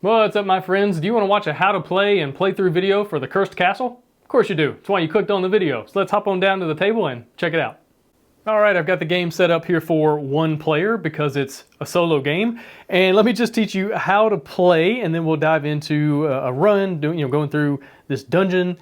What's up, my friends? Do you want to watch a how to play and playthrough video for the Cursed Castle? Of course you do. That's why you clicked on the video. So let's hop on down to the table and check it out. Alright, I've got the game set up here for one player because it's a solo game. And let me just teach you how to play, and then we'll dive into a run, going through this dungeon,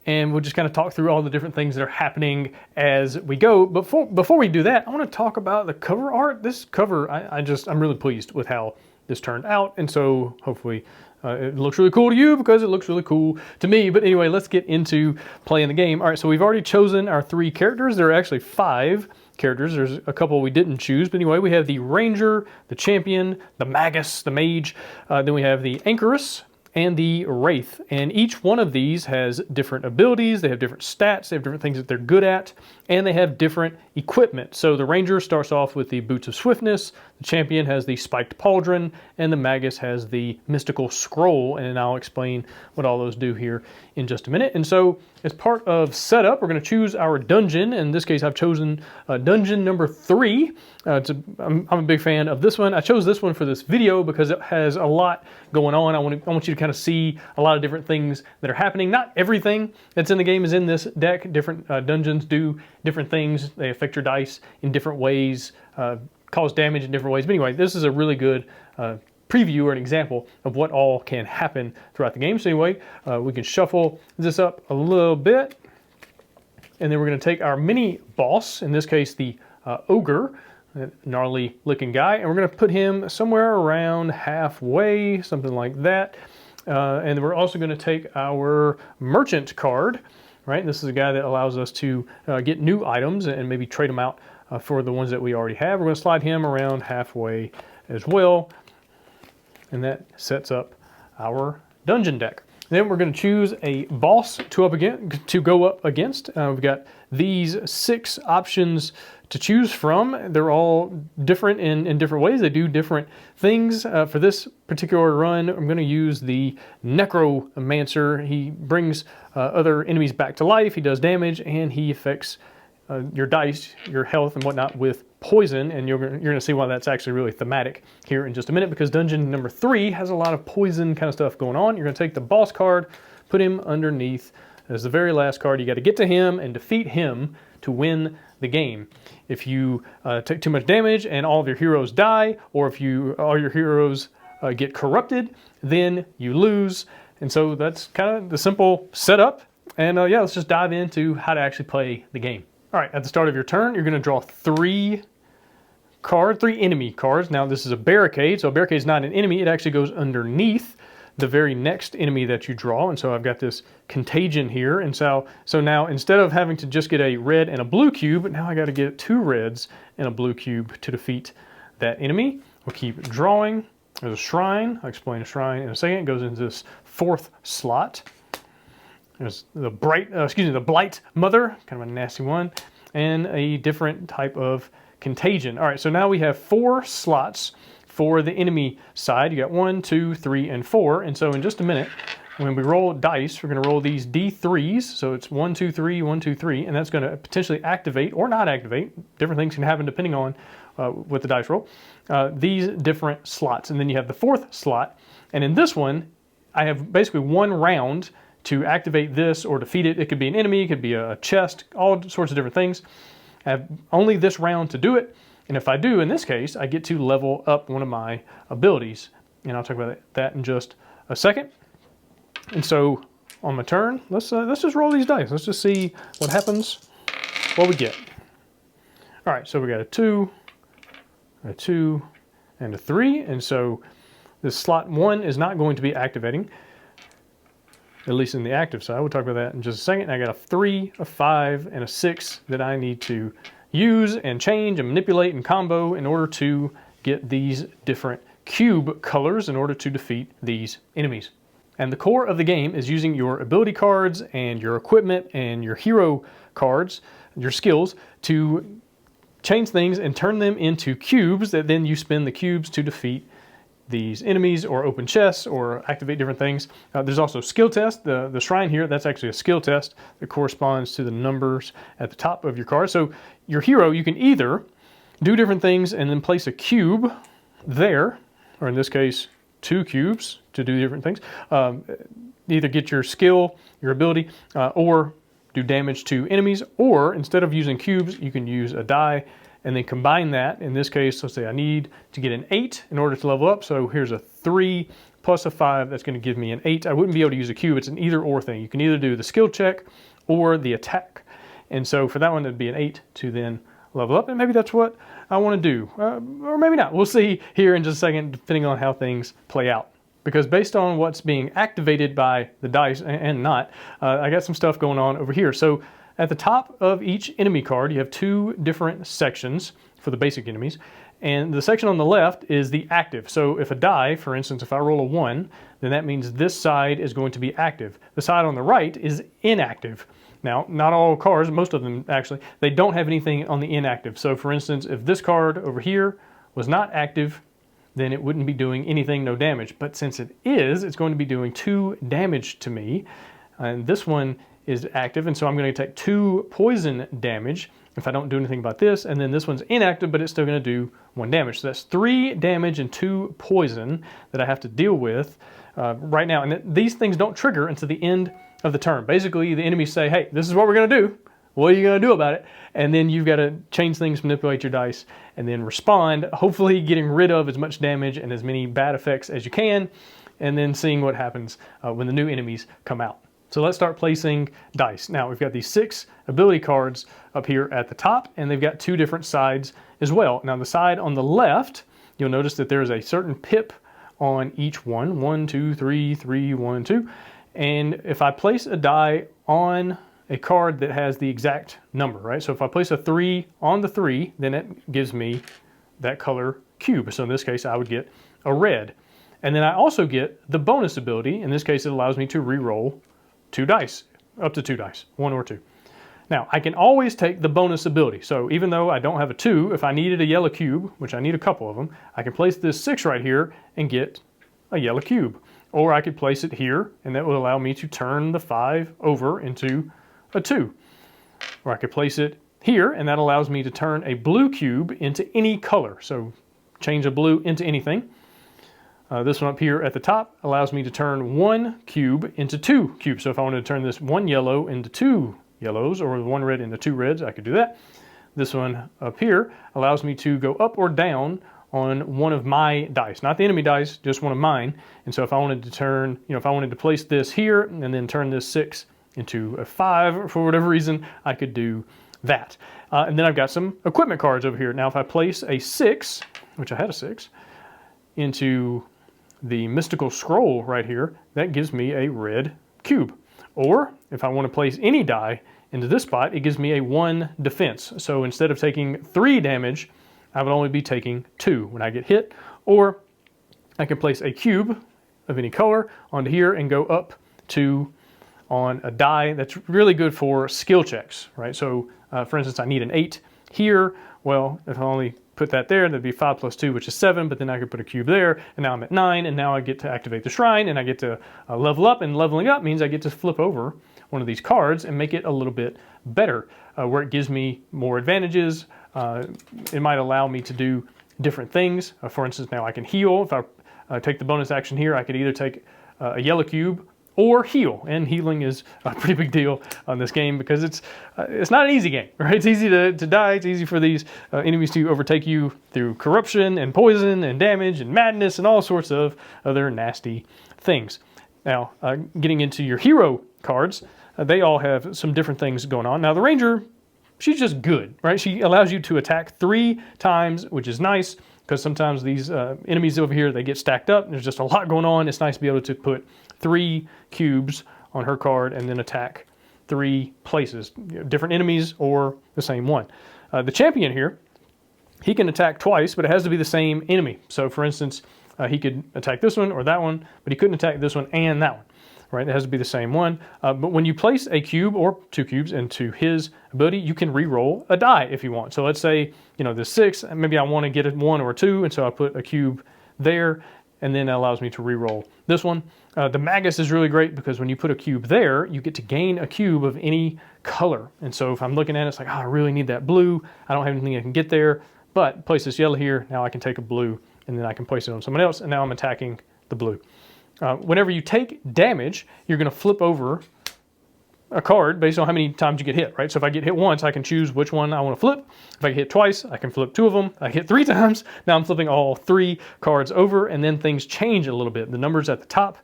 and we'll just kind of talk through all the different things that are happening as we go. Before we do that, I want to talk about the cover art. This cover, I'm really pleased with how this turned out, and so hopefully it looks really cool to you because it looks really cool to me. But anyway, let's get into playing the game. All right, so we've already chosen our 3 characters. There are actually 5 characters. There's a couple we didn't choose, but anyway, we have the Ranger, the Champion, the Magus, the Mage, then we have the Anchoress, and the Wraith. And each one of these has different abilities, they have different stats, they have different things that they're good at, and they have different equipment. So the Ranger starts off with the Boots of Swiftness, the Champion has the Spiked Pauldron, and the Magus has the Mystical Scroll, and I'll explain what all those do here in just a minute. And so as part of setup, we're going to choose our dungeon. In this case, I've chosen dungeon number 3. I'm a big fan of this one. I chose this one for this video because it has a lot going on. I want you to kind of see a lot of different things that are happening. Not everything that's in the game is in this deck. Different dungeons do different things. They affect your dice in different ways, cause damage in different ways. But anyway, this is a really good preview or an example of what all can happen throughout the game. So anyway, we can shuffle this up a little bit, and then we're going to take our mini boss, in this case the ogre, that gnarly looking guy, and we're going to put him somewhere around halfway, something like that. And we're also going to take our merchant card, right? This is a guy that allows us to get new items and maybe trade them out for the ones that we already have. We're going to slide him around halfway as well, and that sets up our dungeon deck. Then we're going to choose a boss to go up against. We've got these 6 options to choose from. They're all different in different ways. They do different things. For this particular run, I'm going to use the Necromancer. He brings other enemies back to life. He does damage, and he affects your dice, your health, and whatnot with poison, and you're going to see why that's actually really thematic here in just a minute, because dungeon number 3 has a lot of poison kind of stuff going on. You're going to take the boss card, put him underneath as the very last card. You got to get to him and defeat him to win the game. If you take too much damage and all of your heroes die, or if all your heroes get corrupted, then you lose. And so that's kind of the simple setup. And yeah, let's just dive into how to actually play the game. All right, at the start of your turn, you're going to draw 3 enemy cards. Now, this is a barricade, so a barricade is not an enemy. It actually goes underneath the very next enemy that you draw. And so I've got this contagion here. And so now, instead of having to just get a red and a blue cube, now I got to get 2 reds and a blue cube to defeat that enemy. We'll keep drawing. There's a shrine. I'll explain a shrine in a second. It goes into this 4th slot. There's the Blight Mother, kind of a nasty one, and a different type of contagion. All right, so now we have 4 slots for the enemy side. You got 1, 2, 3, and 4. And so in just a minute, when we roll dice, we're going to roll these D3s. So it's 1, 2, 3, 1, 2, 3, and that's going to potentially activate or not activate. Different things can happen depending on with the dice roll. These different slots, and then you have the 4th slot. And in this one, I have basically 1 round to activate this or defeat it. It could be an enemy, it could be a chest, all sorts of different things. I have only this round to do it, and if I do, in this case, I get to level up one of my abilities, and I'll talk about that in just a second. And so, on my turn, let's just roll these dice. Let's just see what happens, what we get. All right, so we got a 2, and a 3, and so this slot 1 is not going to be activating, at least in the active side. We'll talk about that in just a second. I got a 3, a 5, and a 6 that I need to use and change and manipulate and combo in order to get these different cube colors in order to defeat these enemies. And the core of the game is using your ability cards and your equipment and your hero cards, your skills, to change things and turn them into cubes that then you spin the cubes to defeat these enemies or open chests or activate different things. There's also skill test. The shrine here, that's actually a skill test that corresponds to the numbers at the top of your card. So your hero, you can either do different things and then place a cube there, or in this case, 2 cubes to do different things. Either get your skill, your ability, or do damage to enemies, or instead of using cubes, you can use a die and then combine that. In this case, let's say I need to get an 8 in order to level up. So here's a 3 plus a 5, that's going to give me an 8. I wouldn't be able to use a cube. It's an either or thing. You can either do the skill check or the attack. And so for that one, it'd be an 8 to then level up. And maybe that's what I want to do. Or maybe not. We'll see here in just a second, depending on how things play out. Because based on what's being activated by the dice and not, I got some stuff going on over here. So at the top of each enemy card, you have 2 different sections for the basic enemies. And the section on the left is the active. So if a die, for instance, if I roll a 1, then that means this side is going to be active. The side on the right is inactive. Now, not all cards, most of them actually, they don't have anything on the inactive. So for instance, if this card over here was not active, then it wouldn't be doing anything, no damage. But since it is, it's going to be doing 2 damage to me. And this one is active, and so I'm going to take 2 poison damage if I don't do anything about this. And then this one's inactive, but it's still going to do 1 damage. So that's 3 damage and 2 poison that I have to deal with right now. And these things don't trigger until the end of the turn. Basically, the enemies say, hey, this is what we're going to do. What are you going to do about it? And then you've got to change things, manipulate your dice, and then respond, hopefully getting rid of as much damage and as many bad effects as you can, and then seeing what happens when the new enemies come out. So let's start placing dice. Now we've got these 6 ability cards up here at the top, and they've got 2 different sides as well. Now the side on the left, you'll notice that there's a certain pip on each one. 1, 2, 3, 3, 1, 2. And if I place a die on a card that has the exact number, right? So if I place a 3 on the 3, then it gives me that color cube. So in this case, I would get a red. And then I also get the bonus ability. In this case, it allows me to re-roll 2 dice, up to 2 dice, 1 or 2. Now, I can always take the bonus ability. So even though I don't have a 2, if I needed a yellow cube, which I need a couple of them, I can place this 6 right here and get a yellow cube. Or I could place it here, and that will allow me to turn the 5 over into a 2. Or I could place it here, and that allows me to turn a blue cube into any color. So change a blue into anything. This one up here at the top allows me to turn 1 cube into 2 cubes. So if I wanted to turn this 1 yellow into 2 yellows, or 1 red into 2 reds, I could do that. This one up here allows me to go up or down on one of my dice, not the enemy dice, just one of mine. And so if I wanted to turn, if I wanted to place this here and then turn this 6 into a 5 for whatever reason, I could do that. And then I've got some equipment cards over here. Now if I place a 6, which I had a 6, into the mystical scroll right here, that gives me a red cube. Or if I want to place any die into this spot, it gives me a 1 defense. So instead of taking 3 damage, I would only be taking 2 when I get hit. Or I can place a cube of any color onto here and go up 2 on a die. That's really good for skill checks, right? So for instance, I need an 8 here. Well, if I only put that there, that'd be 5 plus 2, which is 7, but then I could put a cube there, and now I'm at 9, and now I get to activate the shrine, and I get to level up, and leveling up means I get to flip over one of these cards and make it a little bit better, where it gives me more advantages. It might allow me to do different things. For instance, now I can heal. If I take the bonus action here, I could either take a yellow cube or heal, and healing is a pretty big deal on this game because it's not an easy game, right? It's easy to die. It's easy for these enemies to overtake you through corruption and poison and damage and madness and all sorts of other nasty things. Now, getting into your hero cards, they all have some different things going on. Now, the Ranger, she's just good, right? She allows you to attack 3 times, which is nice because sometimes these enemies over here, they get stacked up. There's just a lot going on. It's nice to be able to put 3 cubes on her card and then attack 3 places, different enemies or the same one. The champion here, he can attack twice, but it has to be the same enemy. So for instance, he could attack this one or that one, but he couldn't attack this one and that one, right? It has to be the same one. But when you place a cube or 2 cubes into his ability, you can re-roll a die if you want. So let's say, the 6, maybe I want to get a 1 or a 2, and so I put a cube there, and then that allows me to re-roll this one. The Magus is really great because when you put a cube there, you get to gain a cube of any color. And so if I'm looking at it, it's like, I really need that blue. I don't have anything I can get there, but place this yellow here. Now I can take a blue and then I can place it on someone else. And now I'm attacking the blue. Whenever you take damage, you're going to flip over a card based on how many times you get hit, right? So if I get hit once, I can choose which one I want to flip. If I get hit twice, I can flip 2 of them. I hit 3 times, now I'm flipping all 3 cards over, and then things change a little bit. The numbers at the top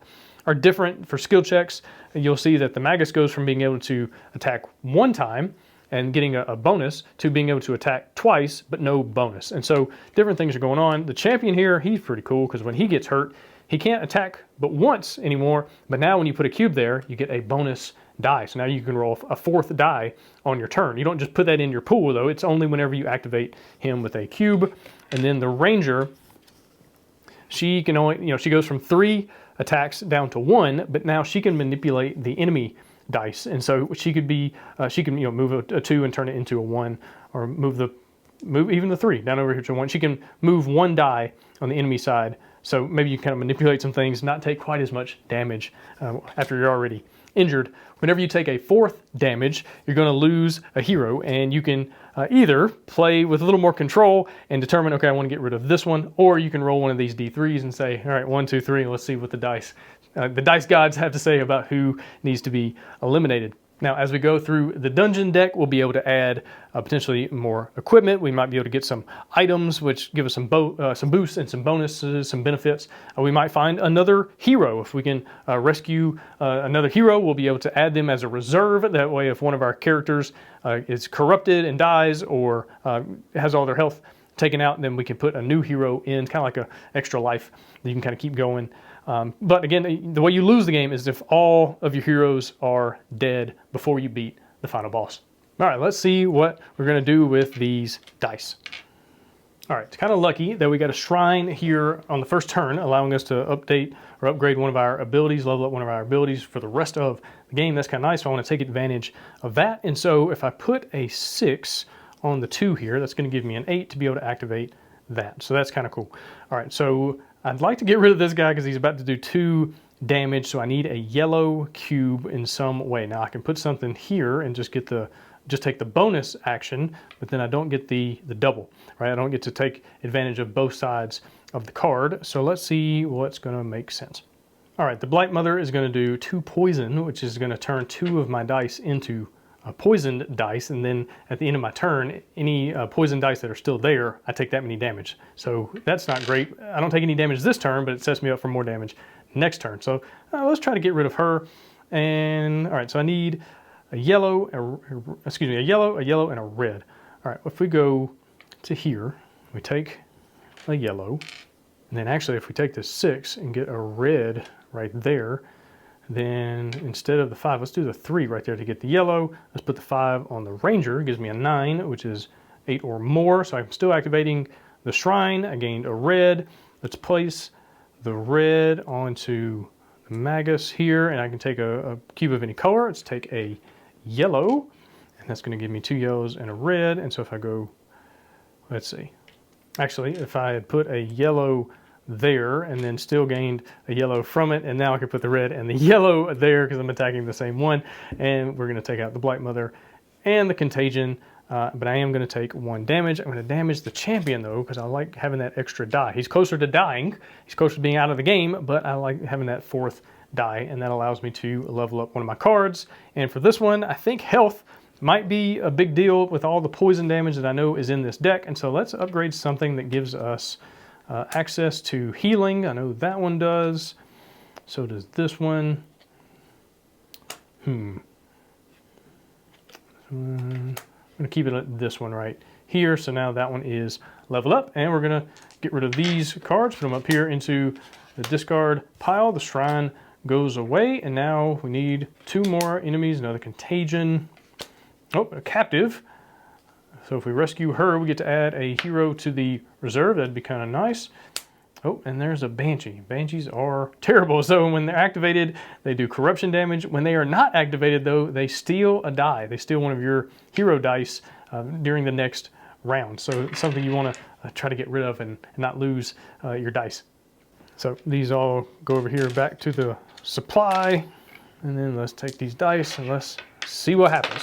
are different for skill checks. You'll see that the Magus goes from being able to attack 1 time and getting a bonus to being able to attack twice, but no bonus. And so different things are going on. The champion here, he's pretty cool because when he gets hurt, he can't attack but once anymore, but now when you put a cube there, you get a bonus die. So now you can roll a 4th die on your turn. You don't just put that in your pool though, it's only whenever you activate him with a cube. And then the ranger, she can only, she goes from 3 attacks down to 1, but now she can manipulate the enemy dice. And so she could be, she can move a 2 and turn it into a 1, or move even the 3 down over here to a 1. She can move 1 die on the enemy side. So maybe you kind of manipulate some things, not take quite as much damage after you're already injured. Whenever you take a 4th damage, you're going to lose a hero, and you can either play with a little more control and determine, okay, I want to get rid of this one, or you can roll one of these D3s and say, all right, 1, 2, 3, and let's see what the dice gods have to say about who needs to be eliminated. Now, as we go through the dungeon deck, we'll be able to add potentially more equipment. We might be able to get some items, which give us some boosts and some bonuses, some benefits. We might find another hero. If we can rescue another hero, we'll be able to add them as a reserve. That way, if one of our characters is corrupted and dies, or has all their health taken out, then we can put a new hero in, kind of like an extra life that you can kind of keep going. But again, the way you lose the game is if all of your heroes are dead before you beat the final boss. All right, let's see what we're going to do with these dice. All right, it's kind of lucky that we got a shrine here on the first turn, allowing us to update or upgrade one of our abilities, level up one of our abilities for the rest of the game. That's kind of nice, so I want to take advantage of that. And so if I put a 6 on the 2 here, that's going to give me an 8 to be able to activate that. So that's kind of cool. All right, so I'd like to get rid of this guy because he's about to do 2 damage, so I need a yellow cube in some way. Now I can put something here and just take the bonus action, but then I don't get the double, right? I don't get to take advantage of both sides of the card. So let's see what's going to make sense. All right, the Blight Mother is going to do 2 poison, which is going to turn 2 of my dice into poisoned dice, and then at the end of my turn, any poison dice that are still there, I take that many damage. So that's not great. I don't take any damage this turn, but it sets me up for more damage next turn. So let's try to get rid of her. And all right, so I need a yellow, a yellow, and a red. All right, if we go to here, we take a yellow, and then actually if we take the 6 and get a red right there, then instead of the 5, let's do the 3 right there to get the yellow. Let's put the 5 on the ranger. It gives me a 9, which is 8 or more. So I'm still activating the shrine. I gained a red. Let's place the red onto the Magus here, and I can take a cube of any color. Let's take a yellow, and that's going to give me 2 yellows and a red. And so if I go, let's see. Actually, if I had put a yellow there and then still gained a yellow from it, and now I can put the red and the yellow there because I'm attacking the same one, and we're going to take out the Blight Mother and the Contagion, but I am going to take 1 damage. I'm going to damage the champion though because I like having that extra die. He's closer to dying, he's closer to being out of the game, but I like having that 4th die, and that allows me to level up one of my cards. And for this one, I think health might be a big deal with all the poison damage that I know is in this deck, and so let's upgrade something that gives us access to healing. I know that one does. So does this one. I'm going to keep it at this one right here. So now that one is leveled up, and we're going to get rid of these cards, put them up here into the discard pile. The shrine goes away, and now we need 2 more enemies. Another Contagion. Oh, a captive. So if we rescue her, we get to add a hero to the reserve. That'd be kind of nice. Oh, and there's a Banshee. Banshees are terrible. So when they're activated, they do corruption damage. When they are not activated, though, they steal a die. They steal one of your hero dice during the next round. So it's something you want to try to get rid of and not lose your dice. So these all go over here back to the supply. And then let's take these dice and let's see what happens.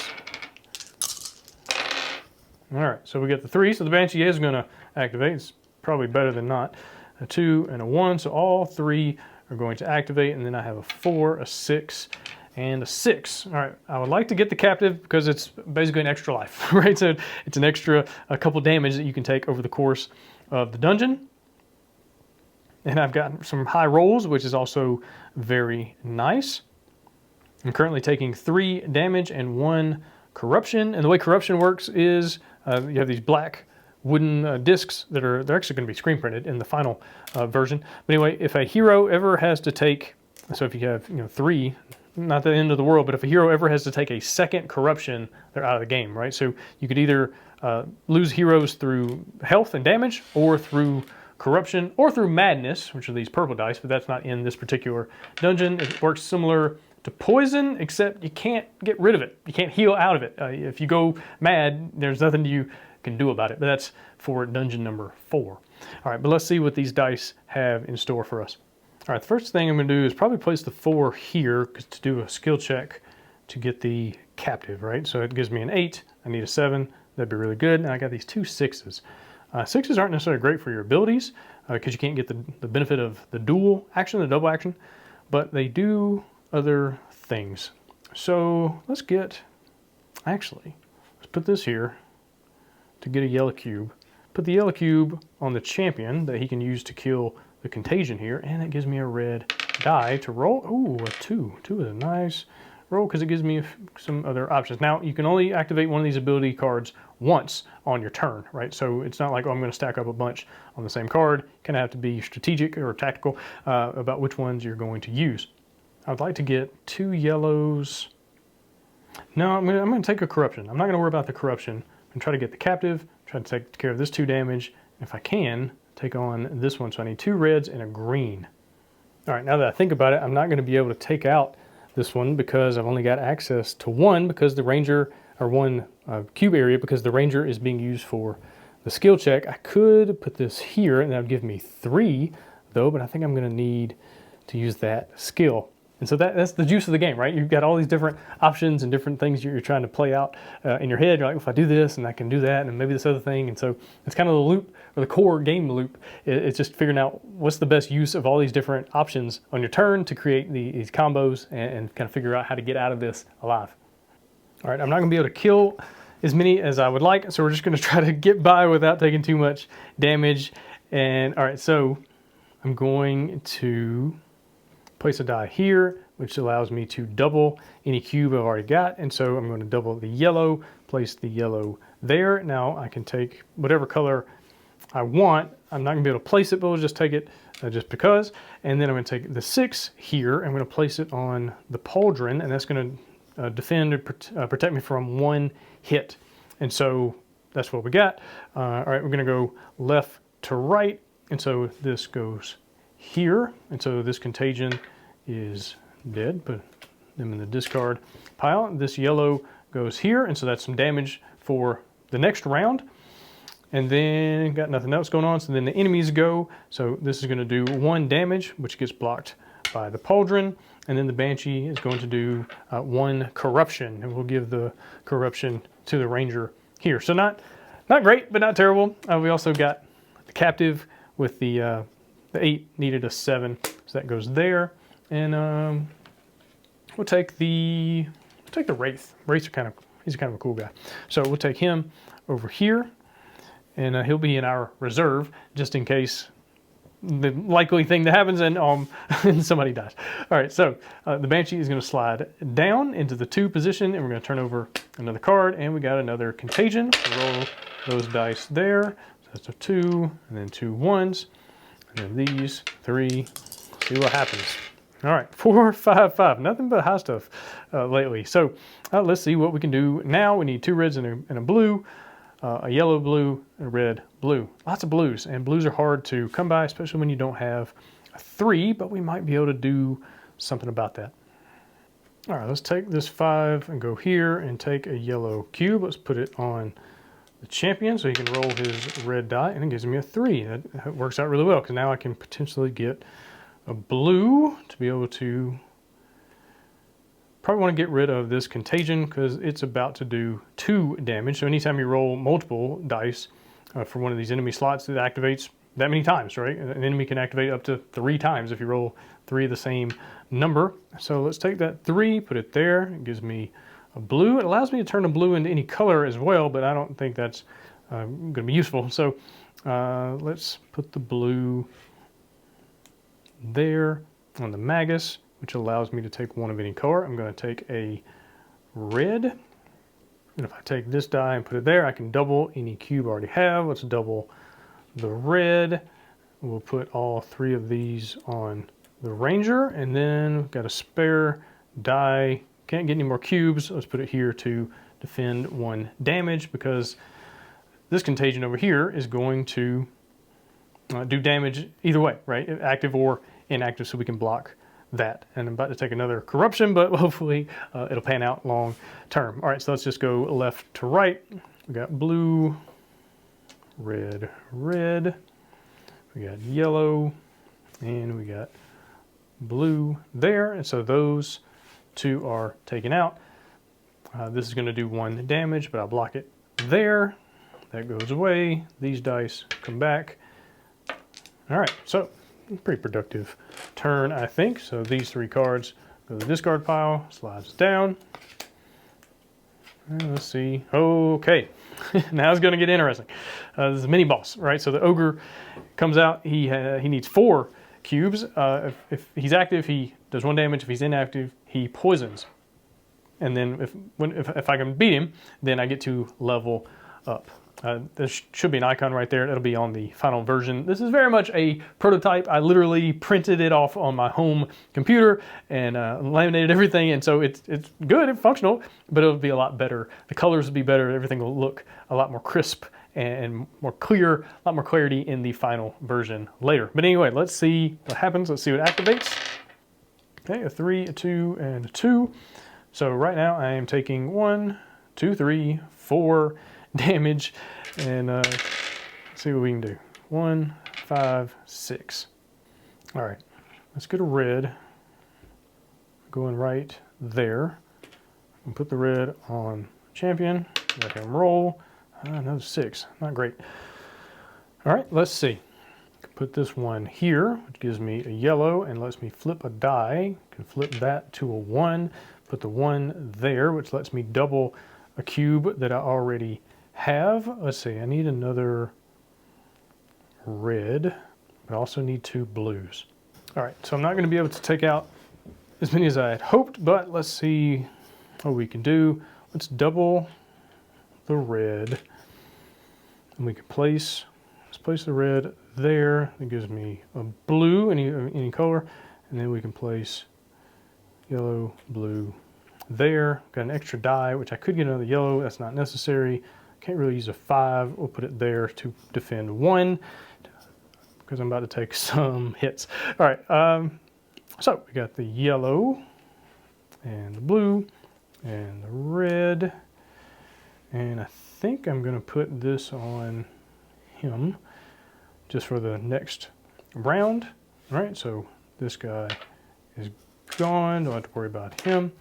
All right, so we get the 3, so the Banshee is going to activate. It's probably better than not. a 2, and a 1. So all 3 are going to activate, and then I have a 4, a 6, and a 6. All right, I would like to get the captive because it's basically an extra life, right? So it's an extra a couple damage that you can take over the course of the dungeon. And I've got some high rolls, which is also very nice. I'm currently taking 3 damage and 1 corruption. And the way corruption works is you have these black wooden discs that they're actually going to be screen printed in the final version. But anyway, if a hero ever has to take, so if you have 3, not the end of the world, but if a hero ever has to take a second corruption, they're out of the game, right? So you could either lose heroes through health and damage, or through corruption, or through madness, which are these purple dice, but that's not in this particular dungeon. It works similar to poison, except you can't get rid of it. You can't heal out of it. If you go mad, there's nothing you can do about it, but that's for dungeon number 4. All right, but let's see what these dice have in store for us. All right, the first thing I'm going to do is probably place the 4 here to do a skill check to get the captive, right? So it gives me an 8. I need a 7. That'd be really good. And I got these 2 6s. 6s aren't necessarily great for your abilities because you can't get the benefit of the dual action, the double action, but they do other things. So let's put this here to get a yellow cube. Put the yellow cube on the champion that he can use to kill the contagion here, and it gives me a red die to roll. Ooh, a 2. 2 is a nice roll because it gives me some other options. Now, you can only activate one of these ability cards once on your turn, right? So it's not like, oh, I'm going to stack up a bunch on the same card. You kind of have to be strategic or tactical about which ones you're going to use. I would like to get 2 yellows. No, I'm going to take a corruption. I'm not going to worry about the corruption. I'm going to try to get the captive, try to take care of this 2 damage. If I can, take on this one. So I need 2 reds and a green. All right, now that I think about it, I'm not going to be able to take out this one because I've only got access to 1 because the ranger, or 1 cube area, because the ranger is being used for the skill check. I could put this here and that would give me 3 though, but I think I'm going to need to use that skill. And so that's the juice of the game, right? You've got all these different options and different things you're trying to play out in your head. You're like, if I do this and I can do that and maybe this other thing. And so it's kind of the loop, or the core game loop. It's just figuring out what's the best use of all these different options on your turn to create these combos and kind of figure out how to get out of this alive. All right, I'm not going to be able to kill as many as I would like, so we're just going to try to get by without taking too much damage. And all right, so I'm going to place a die here, which allows me to double any cube I've already got. And so I'm going to double the yellow, place the yellow there. Now I can take whatever color I want. I'm not going to be able to place it, but we'll just take it just because. And then I'm going to take the 6 here. I'm going to place it on the pauldron, and that's going to defend or protect me from 1 hit. And so that's what we got. All right, we're going to go left to right. And so this goes here, and so this contagion is dead. Put them in the discard pile. This yellow goes here, and so that's some damage for the next round. And then got nothing else going on, so then the enemies go. So this is going to do 1 damage, which gets blocked by the pauldron, and then the banshee is going to do 1 corruption, and we'll give the corruption to the ranger here. So not great, but not terrible. We also got the captive with the 8 needed a 7, so that goes there. And we'll take the Wraith. Wraith's he's kind of a cool guy. So we'll take him over here, and he'll be in our reserve just in case the likely thing that happens and somebody dies. All right, so the banshee is going to slide down into the 2 position, and we're going to turn over another card, and we got another contagion. Roll those dice there. So that's a 2, and then 2 1s. And then these 3, see what happens. All right, 4, 5, 5, nothing but high stuff lately. So let's see what we can do now. We need 2 reds and a blue, a yellow blue, and a red blue. Lots of blues, and blues are hard to come by, especially when you don't have a 3, but we might be able to do something about that. All right, let's take this 5 and go here and take a yellow cube. Let's put it on the champion so he can roll his red die, and it gives me a 3. That works out really well because now I can potentially get a blue to be able to probably want to get rid of this contagion because it's about to do 2 damage. So anytime you roll multiple dice for one of these enemy slots, it activates that many times, right? An enemy can activate up to 3 times if you roll 3 of the same number. So let's take that 3, put it there. It gives me a blue. It allows me to turn a blue into any color as well, but I don't think that's going to be useful. So let's put the blue there on the Magus, which allows me to take 1 of any color. I'm going to take a red. And if I take this die and put it there, I can double any cube I already have. Let's double the red. We'll put all 3 of these on the Ranger, and then we've got a spare die. Can't get any more cubes. Let's put it here to defend 1 damage, because this contagion over here is going to do damage either way, right? Active or inactive, so we can block that. And I'm about to take another corruption, but hopefully it'll pan out long term. All right, so let's just go left to right. We got blue, red, red. We got yellow, and we got blue there. And so those 2 are taken out. This is going to do 1 damage, but I'll block it there. That goes away. These dice come back. All right, so pretty productive turn, I think. So these 3 cards go to the discard pile, slides down. And let's see. Okay, now it's going to get interesting. This is a mini boss, right? So the ogre comes out. He needs 4 cubes. If he's active, he does 1 damage. If he's inactive, he poisons. And then if I can beat him, then I get to level up. There should be an icon right there. It'll be on the final version. This is very much a prototype. I literally printed it off on my home computer and laminated everything, and so it's good and functional, but it'll be a lot better. The colors will be better. Everything will look a lot more crisp and more clear, a lot more clarity in the final version later. But anyway, let's see what happens. Let's see what activates. Okay, a 3, a 2, and a 2. So right now I am taking 1, 2, 3, 4 damage, and let's see what we can do. 1, 5, 6. All right, let's get a red going right there and put the red on champion. Let him roll. Another 6, not great. All right, let's see. Put this one here, which gives me a yellow and lets me flip a die. Can flip that to a 1. Put the 1 there, which lets me double a cube that I already have. Let's see, I need another red, but I also need 2 blues. All right, so I'm not going to be able to take out as many as I had hoped, but let's see what we can do. Let's double the red, and we can place, let's place the red there. It gives me a blue, any color, and then we can place yellow, blue there. Got an extra die, which I could get another yellow. That's not necessary. Can't really use a 5. We'll put it there to defend 1 because I'm about to take some hits. All right, so we got the yellow and the blue and the red, and I think I'm going to put this on him just for the next round. All right, so this guy is gone. Don't have to worry about him.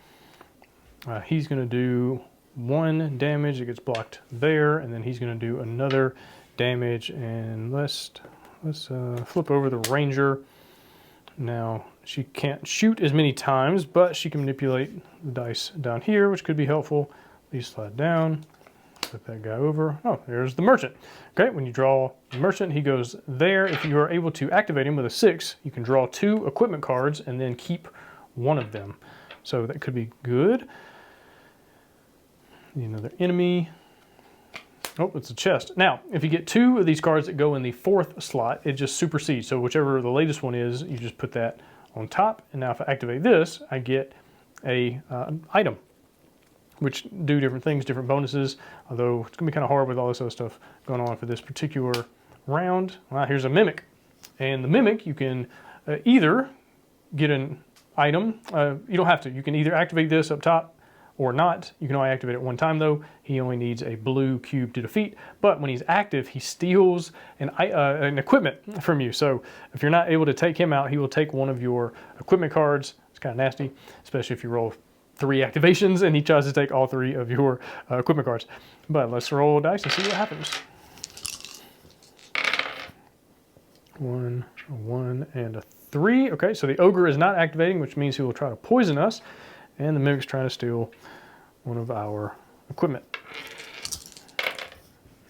He's going to do 1 damage. It gets blocked there, and then he's going to do another damage. And let's flip over the Ranger. Now she can't shoot as many times, but she can manipulate the dice down here, which could be helpful. These slide down. Put that guy over. Oh, there's the merchant. Okay, when you draw the merchant, he goes there. If you are able to activate him with a 6, you can draw 2 equipment cards and then keep 1 of them. So that could be good. Need another enemy. Oh, it's a chest. Now, if you get 2 of these cards that go in the 4th slot, it just supersedes. So whichever the latest one is, you just put that on top. And now if I activate this, I get a item, which do different things, different bonuses, although it's gonna be kind of hard with all this other stuff going on for this particular round. Well, here's a Mimic. And the Mimic, you can either get an item, you don't have to, you can either activate this up top or not. You can only activate it 1 time though. He only needs a blue cube to defeat, but when he's active, he steals an equipment from you. So if you're not able to take him out, he will take 1 of your equipment cards. It's kind of nasty, especially if you roll 3 activations and he tries to take all 3 of your equipment cards. But let's roll dice and see what happens. 1, a 1, and a 3. Okay, so the ogre is not activating, which means he will try to poison us, and the mimic's trying to steal one of our equipment.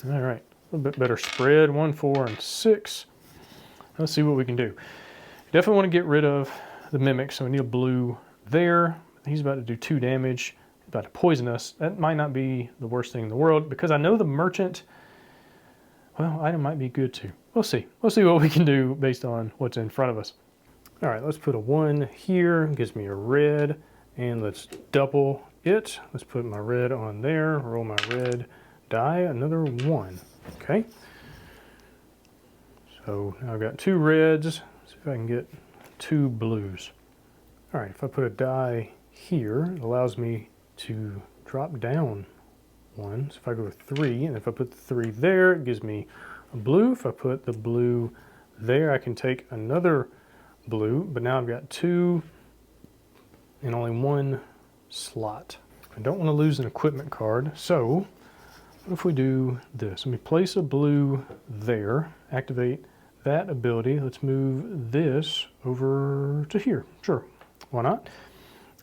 All right, a little bit better spread, 1, 4, and 6. Let's see what we can do. Definitely want to get rid of the mimic, so we need a blue there. He's about to do 2 damage, he's about to poison us. That might not be the worst thing in the world, because I know the merchant, well, item might be good too. We'll see. We'll see what we can do based on what's in front of us. All right, let's put a 1 here, gives me a red, and let's double it. Let's put my red on there, roll my red die, another 1, okay? So now I've got 2 reds, see if I can get 2 blues. All right, if I put a die here, it allows me to drop down 1. So if I go to 3, and if I put the 3 there, it gives me a blue. If I put the blue there, I can take another blue, but now I've got 2 and only 1 slot. I don't want to lose an equipment card, so what if we do this? Let me place a blue there, activate that ability. Let's move this over to here. Sure, why not?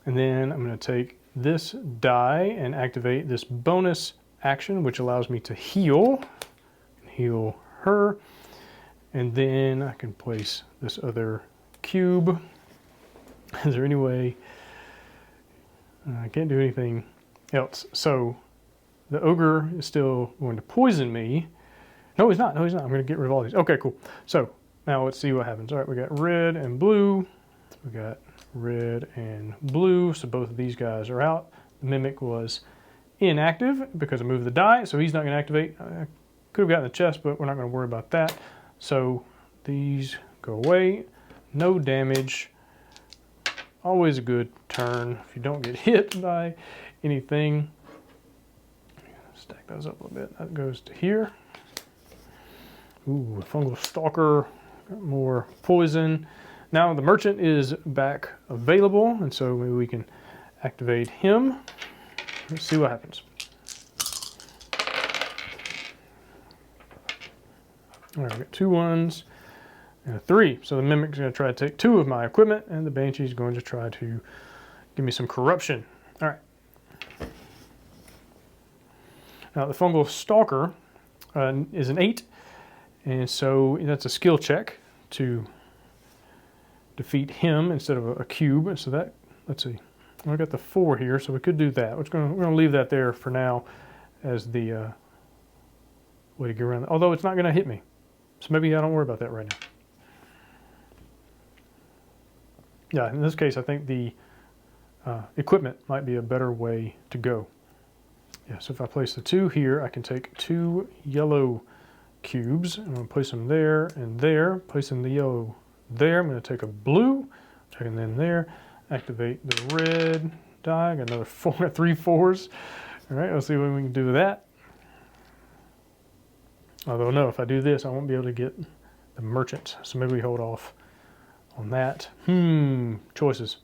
And then I'm going to take this die and activate this bonus action, which allows me to heal her. And then I can place this other cube. Is there any way? I can't do anything else. So the ogre is still going to poison me. No, he's not. No, he's not. I'm going to get rid of all these. Okay, cool. So now let's see what happens. All right, we got red and blue. We got red and blue. So both of these guys are out. The mimic was inactive because I moved the die, so he's not going to activate. I could have gotten the chest, but we're not going to worry about that. So these go away. No damage. Always a good turn if you don't get hit by anything. Stack those up a little bit. That goes to here. Ooh, fungal stalker. Got more poison. Now the merchant is back available, and so maybe we can activate him. Let's see what happens. All right, we got 2 1s and a 3. So the mimic's going to try to take 2 of my equipment, and the banshee's going to try to give me some corruption. All right. Now the fungal stalker is an 8, and so that's a skill check to defeat him instead of a cube. And so that, let's see, I got the 4 here, so we could do that. We're going to leave that there for now as the way to get around. Although it's not going to hit me, so maybe I don't worry about that right now. Yeah, in this case, I think the equipment might be a better way to go. Yeah, so if I place the 2 here, I can take 2 yellow cubes. I'm going to place them there and there. Placing the yellow there, I'm going to take a blue, taking them there, activate the red die. I got another 4, 3 4s. All right, let's see what we can do with that. Although no, if I do this, I won't be able to get the merchant. So maybe we hold off on that. Choices.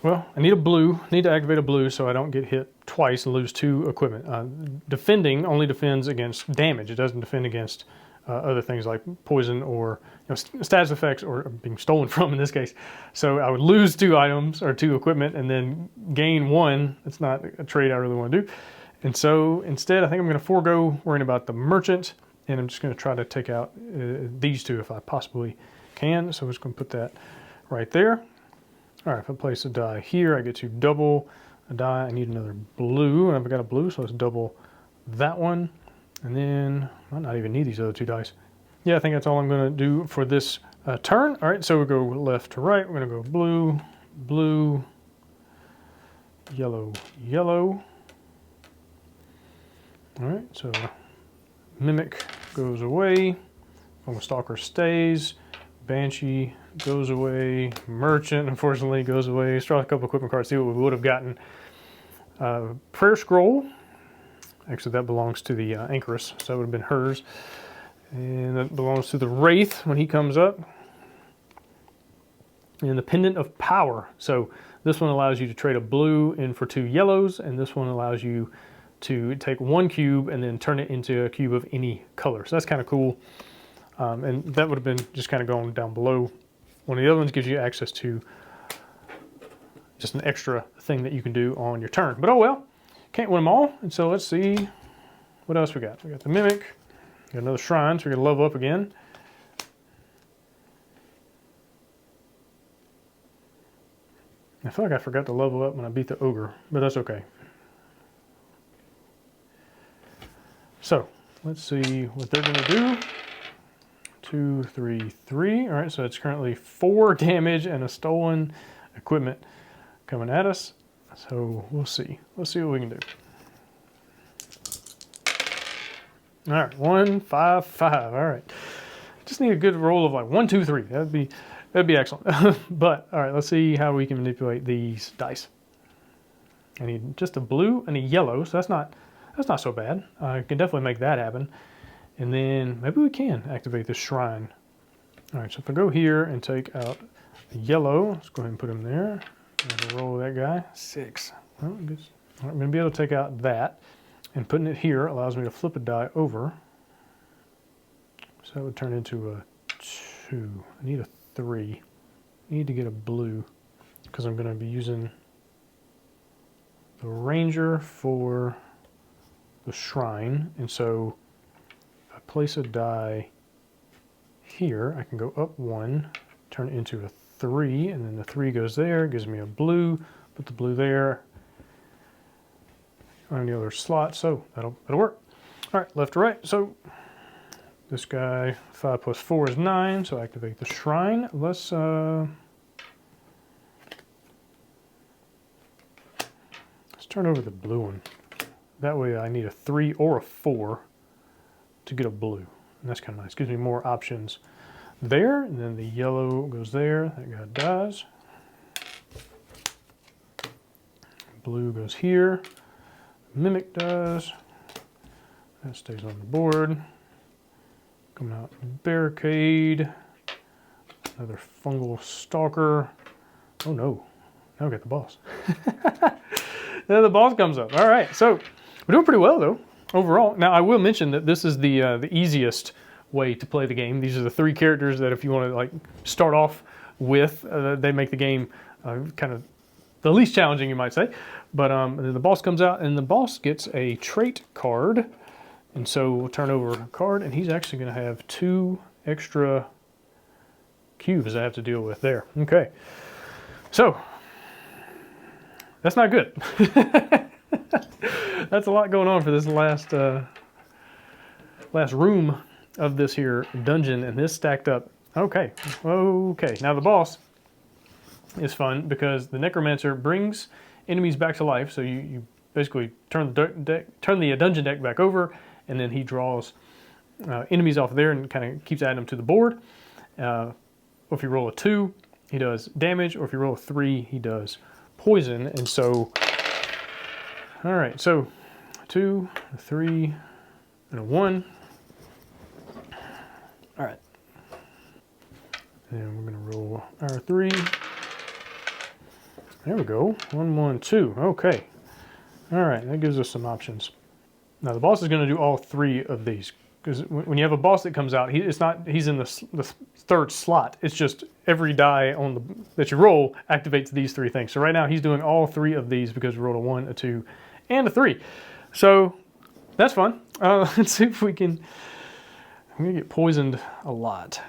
Well, I need a blue, need to activate a blue so I don't get hit twice and lose 2 equipment. Defending only defends against damage. It doesn't defend against other things like poison or status effects or being stolen from in this case. So I would lose 2 items or 2 equipment and then gain 1. That's not a trade I really want to do. And so instead, I think I'm going to forego worrying about the merchant, and I'm just going to try to take out these 2 if I possibly can. So I'm just going to put that right there. All right, if I place a die here, I get to double a die. I need another blue, and I've got a blue, so let's double that one. And then I might not even need these other 2 dice. Yeah, I think that's all I'm going to do for this turn. All right, so we go left to right. We're going to go blue, blue, yellow, yellow. All right, so mimic goes away. Fungal stalker stays. Banshee goes away. Merchant, unfortunately, goes away. Let's draw a couple equipment cards, see what we would have gotten. Prayer scroll. Actually, that belongs to the anchoress, so that would have been hers. And that belongs to the wraith when he comes up. And the pendant of power. So this one allows you to trade a blue in for 2 yellows, and this one allows you to take 1 cube and then turn it into a cube of any color. So that's kind of cool. And that would have been just kind of going down below. One of the other ones gives you access to just an extra thing that you can do on your turn. But oh well, can't win them all. And so let's see what else we got. We got the Mimic, we got another Shrine, so we're going to level up again. I feel like I forgot to level up when I beat the Ogre, but that's okay. So let's see what they're going to do. 2, 3, 3. All right, so it's currently 4 damage and a stolen equipment coming at us. So we'll see. Let's see what we can do. All right, 1, 5, 5. All right, just need a good roll of like 1, 2, 3. That'd be excellent. But all right, let's see how we can manipulate these dice. I need just a blue and a yellow, so that's not so bad. I can definitely make that happen. And then maybe we can activate the Shrine. All right, so if I go here and take out the yellow, let's go ahead and put him there. Roll that guy. 6. Well, I'm going to be able to take out that, and putting it here allows me to flip a die over. So that would turn into a 2. I need a 3. I need to get a blue because I'm going to be using the Ranger for the Shrine. And so if I place a die here, I can go up 1, turn it into a 3, and then the 3 goes there, gives me a blue, put the blue there on the other slot, so that'll work. All right, left to right. So this guy, 5 plus 4 is 9, so activate the Shrine. Let's turn over the blue one. That way I need a 3 or a 4 to get a blue. And that's kind of nice. Gives me more options there. And then the yellow goes there. That guy dies. Blue goes here. Mimic does. That stays on the board. Coming out barricade. Another fungal stalker. Oh no. Now we got the boss. Then the boss comes up. All right, so we're doing pretty well though, overall. Now I will mention that this is the easiest way to play the game. These are the 3 characters that if you want to like start off with, they make the game kind of the least challenging, you might say. But then the boss comes out, and the boss gets a trait card, and so we'll turn over a card, and he's actually going to have 2 extra cubes I have to deal with there. Okay, so that's not good. That's a lot going on for this last room of this here dungeon, and this stacked up. Okay, now the boss is fun because the Necromancer brings enemies back to life. So you basically turn the dungeon deck back over, and then he draws enemies off there and kind of keeps adding them to the board. If you roll a 2, he does damage, or if you roll a 3, he does poison. And so, all right, so 2, a 3, and a 1. All right, and we're gonna roll our 3. There we go. 1, 1, 2. Okay. All right, that gives us some options. Now the boss is going to do all 3 of these, because when you have a boss that comes out, he's in the 3rd slot. It's just every die that you roll activates these 3 things. So right now he's doing all 3 of these because we rolled a 1, a 2, and a 3. So that's fun. Let's see if we can. I'm going to get poisoned a lot.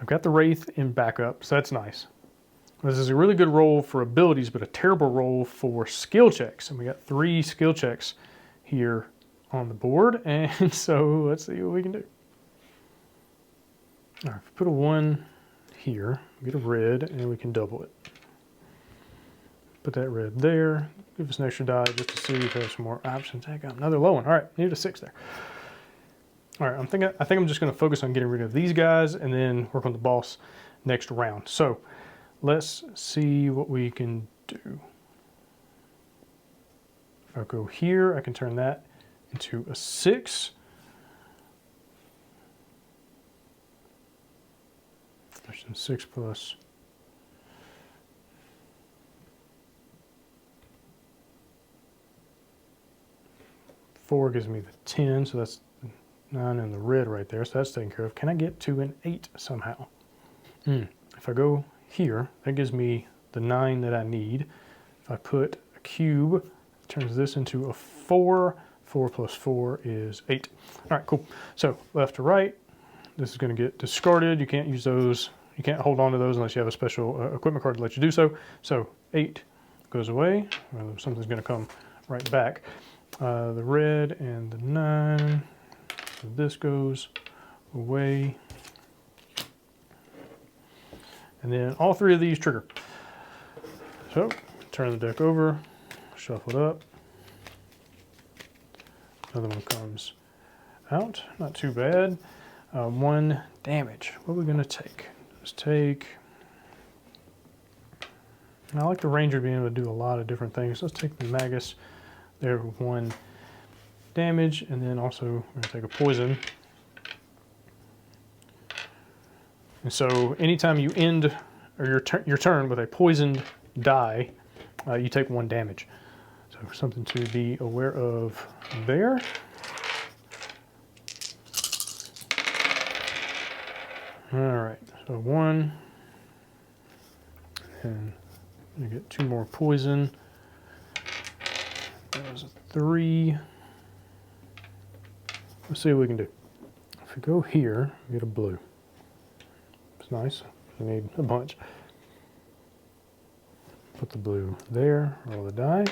I've got the Wraith in backup, so that's nice. This is a really good roll for abilities, but a terrible roll for skill checks. And we got 3 skill checks here on the board, and so let's see what we can do. All right, put a 1 here, get a red, and we can double it. Put that red there, give us an extra die just to see if there's some more options. I got another low one. All right, need a 6 there. All right, I think I'm just going to focus on getting rid of these guys and then work on the boss next round. So let's see what we can do. If I go here, I can turn that into a 6. There's some 6 plus. 4 gives me the 10, so that's 9 and the red right there, so that's taken care of. Can I get to an 8 somehow? If I go here, that gives me the 9 that I need. If I put a cube, it turns this into a 4. 4 plus 4 is 8. All right, cool. So left to right, this is going to get discarded. You can't use those. You can't hold on to those unless you have a special equipment card to let you do so. So 8 goes away. Well, something's going to come right back. The red and the 9. So this goes away. And then all 3 of these trigger. So turn the deck over, shuffle it up. Another one comes out, not too bad. 1 damage. What are we going to take? Let's take, I like the Ranger being able to do a lot of different things. Let's take the Magus there with 1 damage, and then also we're going to take a poison. And so anytime you end or your turn with a poisoned die, you take 1 damage. So something to be aware of there. All right, so 1, and you get 2 more poison. That was a 3. Let's see what we can do. If we go here, we get a blue. It's nice. We need a bunch. Put the blue there, roll the die.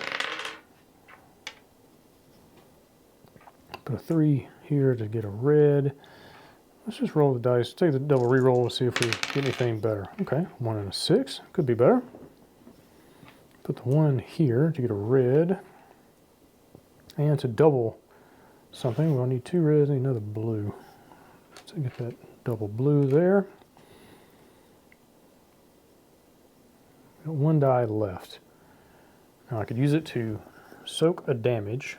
Put a 3 here to get a red. Let's just roll the dice, take the double reroll and see if we get anything better. Okay, 1 and a 6, could be better. Put the 1 here to get a red. And to double something, we'll need 2 reds and another blue. So get that double blue there. Got 1 die left. Now I could use it to soak a damage,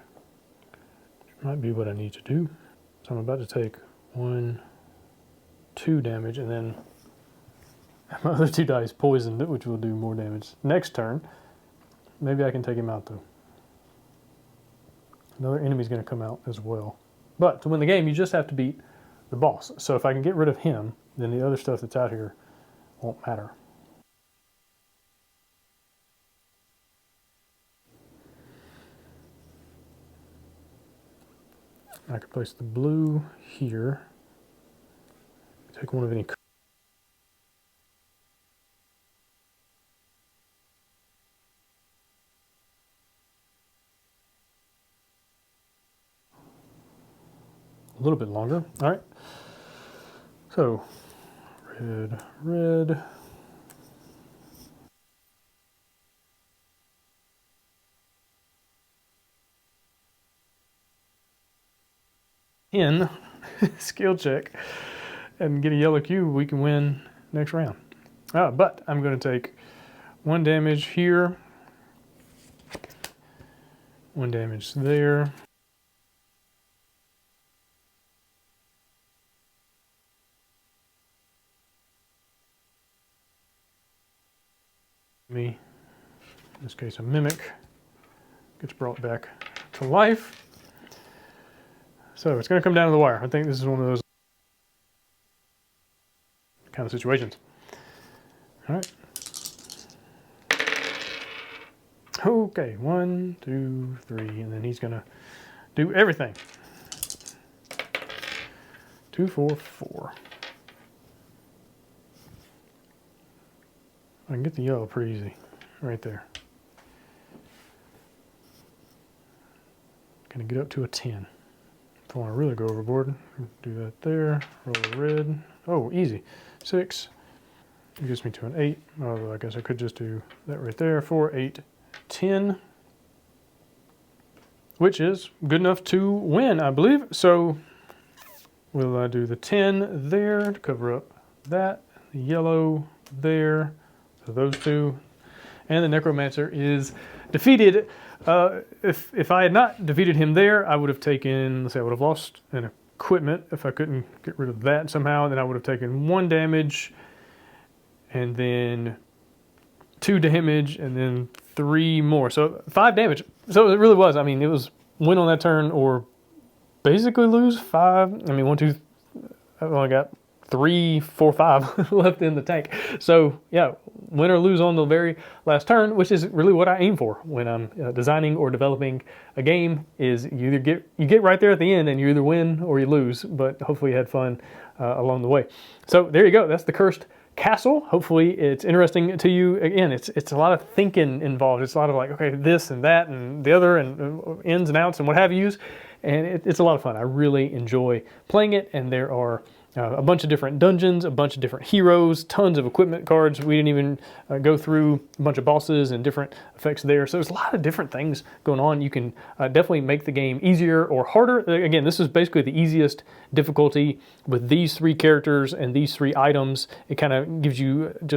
which might be what I need to do. So I'm about to take 1, 2 damage, and then my other 2 dice poisoned, which will do more damage next turn. Maybe I can take him out though. Another enemy's going to come out as well. But to win the game, you just have to beat the boss. So if I can get rid of him, then the other stuff that's out here won't matter. I could place the blue here. Take one of any. A little bit longer. All right. So, red, red. In skill check and get a yellow cube, we can win next round. But I'm going to take 1 damage here, 1 damage there. In this case, a mimic gets brought back to life. So it's going to come down to the wire. I think this is one of those kind of situations. All right. Okay, 1, 2, 3, and then he's going to do everything. 2, 4, 4. I can get the yellow pretty easy, right there. Gonna get up to a 10. If I want to really go overboard, do that there. Roll a red. Oh, easy. 6. It gets me to an 8. Oh, I guess I could just do that right there. 4, 8, 10. Which is good enough to win, I believe. So we'll do the 10 there to cover up that. The yellow there. So those 2. And the Necromancer is defeated. If I had not defeated him there, I would have taken, let's say I would have lost an equipment. If I couldn't get rid of that somehow, then I would have taken 1 damage, and then 2 damage, and then 3 more. So 5 damage. So it really was, I mean, it was win on that turn or basically lose 5. I mean, 1, 2, I've only got 3, 4, 5 left in the tank. So yeah, win or lose on the very last turn, which is really what I aim for when I'm designing or developing a game. Is you either get right there at the end and you either win or you lose, but hopefully you had fun along the way. So there you go. That's the Cursed Castle. Hopefully it's interesting to you. Again, it's a lot of thinking involved. It's a lot of like, okay, this and that and the other and ins and outs and what have yous. And it's a lot of fun. I really enjoy playing it, and there are a bunch of different dungeons, a bunch of different heroes, tons of equipment cards. We didn't even go through a bunch of bosses and different effects there. So there's a lot of different things going on. You can definitely make the game easier or harder. Again, this is basically the easiest difficulty with these 3 characters and these 3 items. It kind of gives you just